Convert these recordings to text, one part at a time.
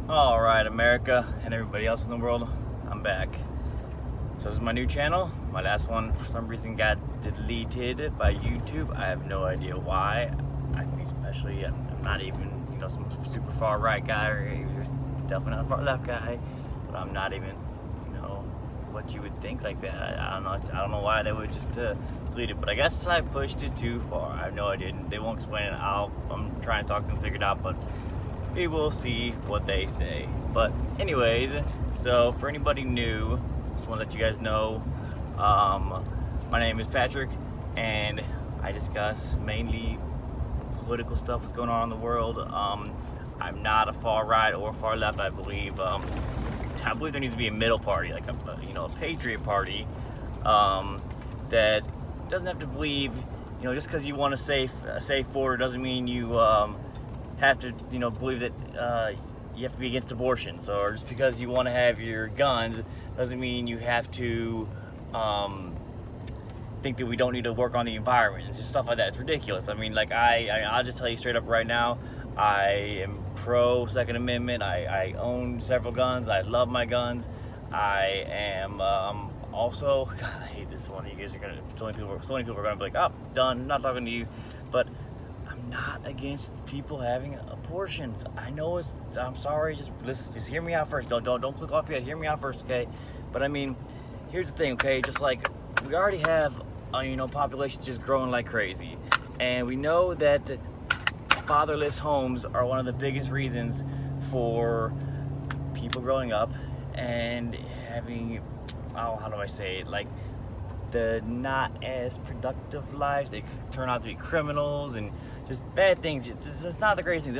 Alright, America and everybody else in the world, I'm back. So this is my new channel. My last one for some reason got deleted by YouTube. I have no idea why. I think especially I'm not even, some super far right guy, or definitely not a far left guy, but I'm not even, what you would think like that. I don't know. I don't know why they would just delete it, but I guess I pushed it too far. I have no idea. They won't explain it. I'm trying to talk to them, figure it out, but we will see what they say. But anyways, so for anybody new, just want to let you guys know, my name is Patrick, and I discuss mainly political stuff that's going on in the world. I'm not a far right or far left. I believe there needs to be a middle party, like a patriot party, that doesn't have to believe, just because you want a safe border doesn't mean you have to, believe that you have to be against abortions, or just because you want to have your guns doesn't mean you have to think that we don't need to work on the environment. It's just stuff like that. It's ridiculous. I mean, like I'll just tell you straight up right now, I am pro Second Amendment. I own several guns. I love my guns. I am also, God, I hate this one. You guys are gonna, so many people are gonna be like, oh, done, I'm not talking to you. But I'm not against people having abortions. I know I'm sorry, just listen, just hear me out first. Don't click off yet, hear me out first, okay? But I mean, here's the thing, okay? Just like, we already have, population just growing like crazy. And we know that fatherless homes are one of the biggest reasons for people growing up and having, how do I say it, like the not as productive lives. They turn out to be criminals and just bad things. That's not the greatest thing.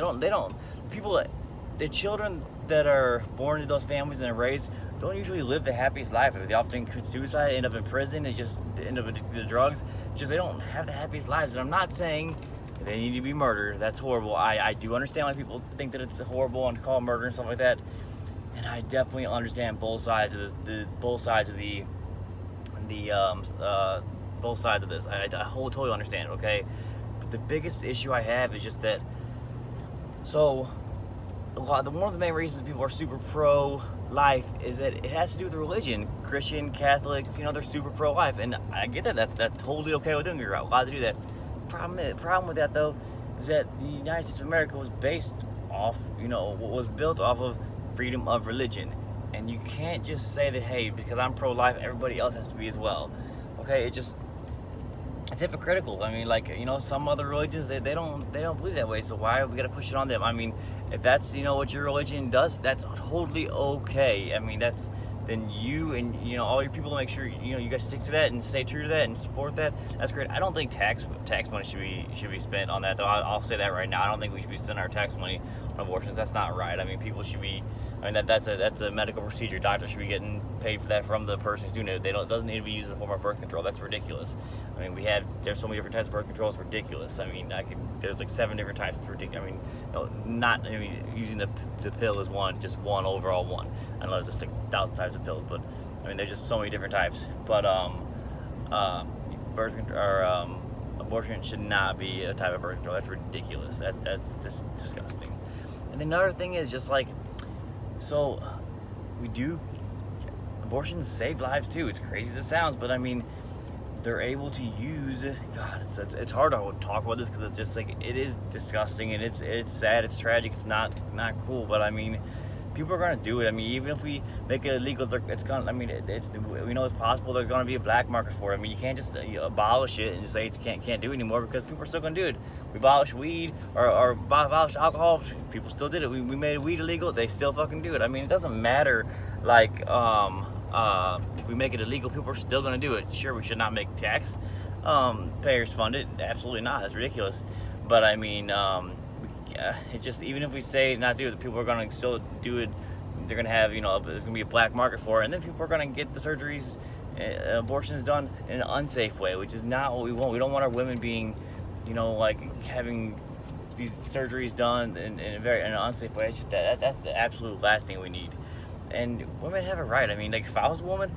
The children that are born into those families and are raised don't usually live the happiest life. They often commit suicide, end up in prison, and just end up addicted to drugs. It's just they don't have the happiest lives. And I'm not saying they need to be murdered. That's horrible. I do understand why people think that it's horrible and call murder and stuff like that. And I definitely understand both sides of both sides of this. I totally understand it, okay? But the biggest issue I have is just that. So, one of the main reasons people are super pro-life is that it has to do with the religion. Christian, Catholics, they're super pro-life, and I get that. That's totally okay with them. You're allowed to do that. Problem with that, though, is that the United States of America was based off, was built off of freedom of religion. And you can't just say that, hey, because I'm pro-life, everybody else has to be as well. Okay, it's hypocritical. I mean, like, some other religions, they don't believe that way, so why are we gonna push it on them? I mean, if that's, what your religion does, that's totally okay. I mean, then you and, all your people make sure, you guys stick to that and stay true to that and support that. That's great. I don't think tax money should be spent on that, though. I'll say that right now. I don't think we should be spending our tax money on abortions. That's not right. I mean, people should be, that's a medical procedure. Doctors should be getting paid for that from the person who's doing it. It doesn't need to be used in the form of birth control. That's ridiculous. I mean, there's so many different types of birth control. It's ridiculous. I mean, there's like 7 different types. It's ridiculous. I mean, using the pill is just one overall one. I know there's just like 1,000 types of pills, but I mean, there's just so many different types. But birth control or abortion should not be a type of birth control. That's ridiculous. That's just disgusting. And then another thing is just like, so abortions save lives too. It's crazy as it sounds, but I mean, they're able to use, God, it's hard to talk about this because it's just like, it is disgusting and it's sad, it's tragic, it's not cool, but I mean, people are gonna do it. I mean, even if we make it illegal, it's gonna, I mean, we know it's possible there's gonna be a black market for it. I mean, you can't just abolish it and just say it can't do it anymore, because people are still gonna do it. We abolished weed or abolished alcohol, people still did it. We made weed illegal, they still fucking do it. I mean, it doesn't matter, like, if we make it illegal, people are still going to do it. Sure, we should not make tax payers fund it. Absolutely not. That's ridiculous. But I mean, it just, even if we say not do it, the people are going to still do it. They're going to have, there's going to be a black market for it, and then people are going to get the surgeries, abortions done in an unsafe way, which is not what we want. We don't want our women being, like having these surgeries done in an unsafe way. It's just that's the absolute last thing we need. And women have a right. I mean, like, if I was a woman,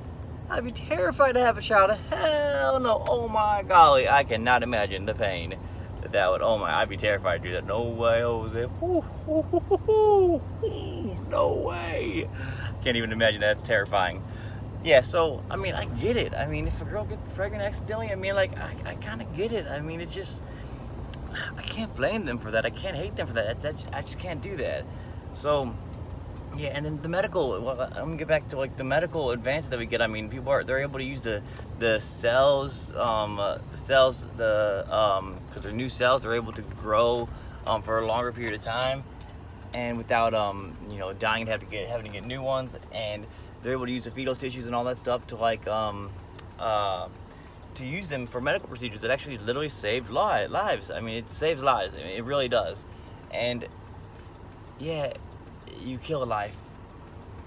I'd be terrified to have a child. Hell no. Oh my golly, I cannot imagine the pain that would. Oh my, I'd be terrified to do that. No way, Jose. Woo, woo, woo, woo, woo. no way. Can't even imagine that. It's terrifying. Yeah, so, I mean, I get it. I mean, if a girl gets pregnant accidentally, I mean, like, I kind of get it. I mean, it's just, I can't blame them for that. I can't hate them for that. I just can't do that. So, yeah, and then the medical, well, I'm gonna get back to, like, the medical advances that we get. I mean, they're able to use the cells, because they're new cells, they're able to grow for a longer period of time, and without, dying and having to get new ones, and they're able to use the fetal tissues and all that stuff to, like, to use them for medical procedures. It actually literally saves lives. I mean, it saves lives. I mean, it really does. And yeah, you kill a life.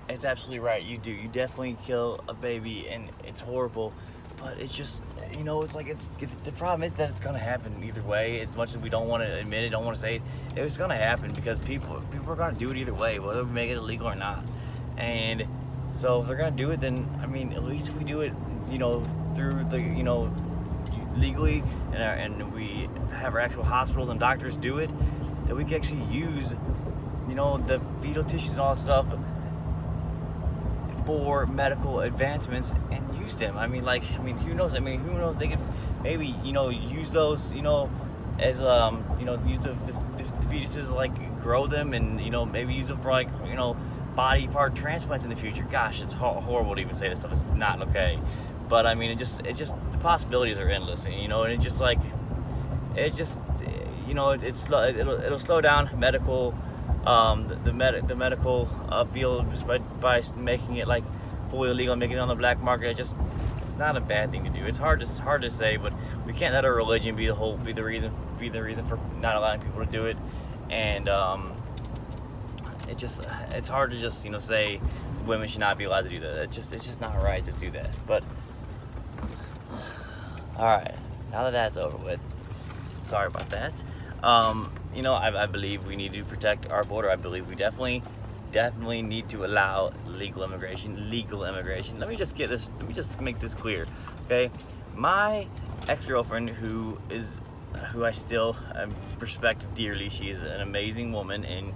It's absolutely right. You do. You definitely kill a baby, and it's horrible. But it's just, it's like the problem is that it's gonna happen either way. As much as we don't want to admit it, don't want to say it, it's gonna happen because people are gonna do it either way, whether we make it illegal or not. And so if they're gonna do it, then I mean, at least if we do it, through the, legally, and we have our actual hospitals and doctors do it, that we can actually use, the fetal tissues and all that stuff for medical advancements and use them. I mean, who knows? Who knows? They could maybe, use those, as use the fetuses, like grow them, and maybe use them for, like, body part transplants in the future. Gosh, it's horrible to even say this stuff. It's not okay, but I mean, it just the possibilities are endless, and it just like it'll slow down medical the medical field just by making it, like, fully illegal, making it on the black market. It's not a bad thing to do. It's hard to say, but we can't let our religion be the reason for not allowing people to do it. And it's hard to just say women should not be allowed to do that. It's just not right to do that. But all right, now that that's over with, sorry about that. I believe we need to protect our border. I believe we definitely need to allow legal immigration. Let me just make this clear, okay? My ex-girlfriend, who I still respect dearly, she's an amazing woman, and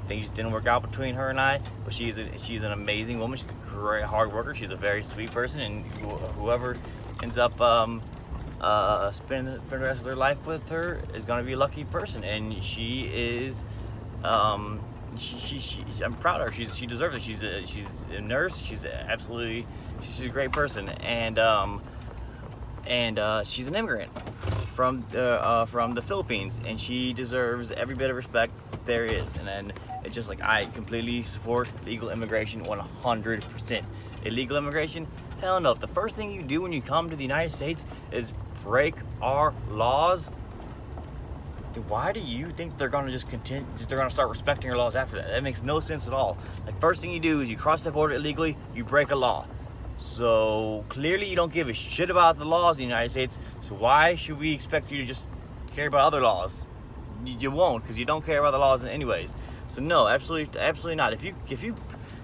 things just didn't work out between her and I, but she's an amazing woman. She's a great hard worker. She's a very sweet person, and whoever ends up spending the rest of their life with her is going to be a lucky person. And she is I'm proud of her. She deserves it. She's a nurse. She's a great person, and she's an immigrant from the Philippines, and she deserves every bit of respect there is. And then it's just like, I completely support legal immigration 100%. Illegal immigration? Hell no. If the first thing you do when you come to the United States is break our laws, then why do you think they're gonna just continue? They're gonna start respecting our laws after that? That makes no sense at all. Like, first thing you do is you cross the border illegally, you break a law. So clearly you don't give a shit about the laws in the United States. So why should we expect you to just care about other laws? You won't, because you don't care about the laws anyways. So no, absolutely not. If you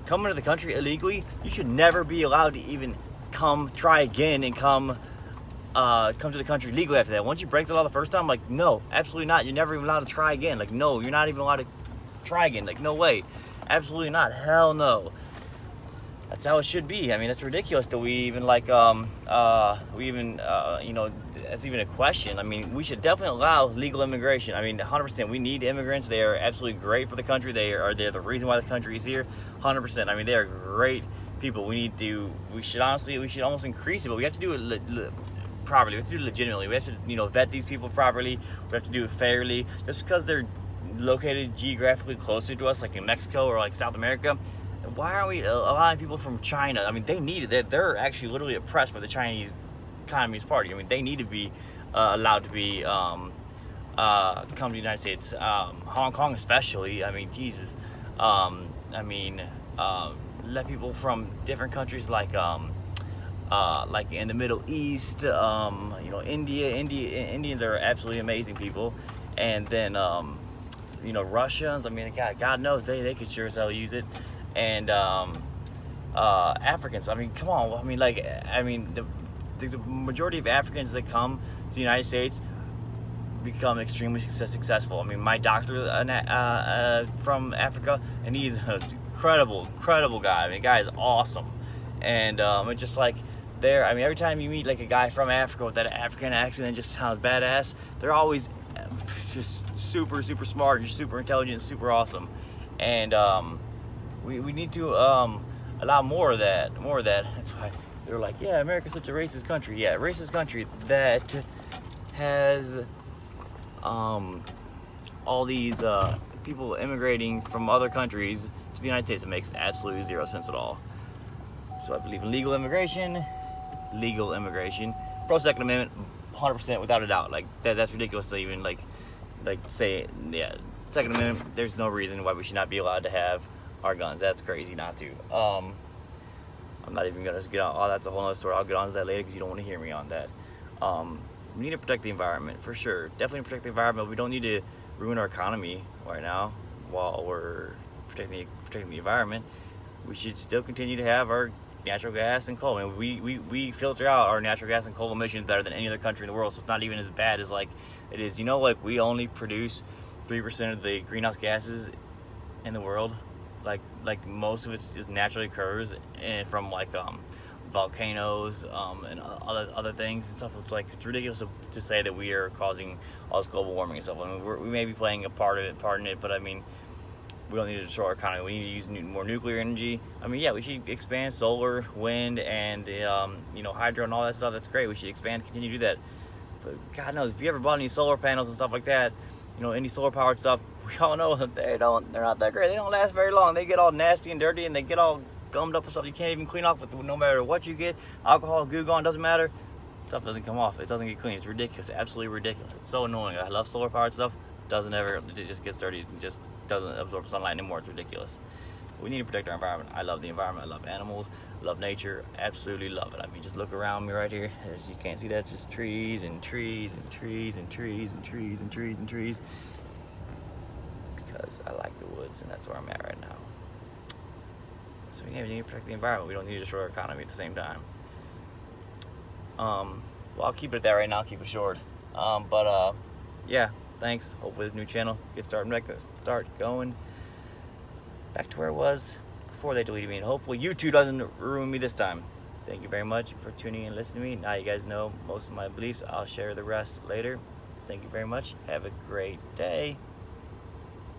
come into the country illegally, you should never be allowed to even try again and come to the country legally after that. Once you break the law the first time, like, no, absolutely not. You're never even allowed to try again. Like, no, you're not even allowed to try again. Like, no way. Absolutely not. Hell no. That's how it should be. I mean, it's ridiculous that we even that's even a question. I mean, we should definitely allow legal immigration. I mean, 100%. We need immigrants. They are absolutely great for the country. They're the reason why the country is here. 100%. I mean, they are great people. We should almost increase it, but we have to do it properly. We have to do it legitimately. We have to, vet these people properly. We have to do it fairly. Just because they're located geographically closer to us, like in Mexico or like South America, why aren't we allowing people from China? I mean, they need it. They're actually literally oppressed by the Chinese Communist Party. I mean, they need to be allowed to be come to the United States. Hong Kong especially. I mean, Jesus. Let people from different countries like in the Middle East, India. Indians are absolutely amazing people, and then Russians. I mean, God knows they could sure as hell use it. And Africans. I mean, come on. The majority of Africans that come to the United States become extremely successful. I mean, my doctor from Africa, and he's a incredible guy. I mean, the guy is awesome. And it's just like there. I mean, every time you meet like a guy from Africa with that African accent and just sounds badass, they're always just super smart and super intelligent, super awesome. And we need to allow more of that. That's why they're like, yeah, America's such a racist country. Yeah, racist country that has all these people immigrating from other countries to the United States. It makes absolutely zero sense at all. So I believe in legal immigration, pro Second Amendment, 100% without a doubt. Like that's ridiculous to even like say, yeah, Second Amendment. There's no reason why we should not be allowed to have our guns. That's crazy not to. I'm not even gonna get on. Oh, that's a whole other story. I'll get on to that later because you don't want to hear me on that. We need to protect the environment for sure. Definitely protect the environment. We don't need to ruin our economy right now while we're protecting the environment. We should still continue to have our natural gas and coal. I mean, we filter out our natural gas and coal emissions better than any other country in the world, so it's not even as bad as like it is. You know, like we only produce 3% of the greenhouse gases in the world. Like most of it just naturally occurs and from like volcanoes and other things and stuff. It's like it's ridiculous to say that we are causing all this global warming and stuff. I mean, we may be playing a part in it, but I mean, we don't need to destroy our economy. We need to use more nuclear energy. I mean, yeah, we should expand solar, wind, and hydro and all that stuff. That's great. We should continue to do that. But God knows, if you ever bought any solar panels and stuff like that, any solar powered stuff, we all know that they're not that great. They don't last very long. They get all nasty and dirty, and they get all gummed up with stuff you can't even clean off with. No matter what you get, alcohol, goo gone, doesn't matter. Stuff doesn't come off. It doesn't get clean. It's ridiculous. Absolutely ridiculous. It's so annoying. I love solar powered stuff. It just gets dirty. It just doesn't absorb sunlight anymore. It's ridiculous. We need to protect our environment. I love the environment. I love animals. I love nature. Absolutely love it. I mean, just look around me right here. You can't see that. It's just trees and trees and trees and trees and trees and trees and trees. Because I like the woods, and that's where I'm at right now. So yeah, we need to protect the environment. We don't need to destroy our economy at the same time. Well, I'll keep it at that right now. I'll keep it short. Yeah. Thanks. Hopefully this new channel gets start going back to where it was before they deleted me, and hopefully YouTube doesn't ruin me this time. Thank you very much for tuning in and listening to me. Now you guys know most of my beliefs. I'll share the rest later. Thank you very much. Have a great day.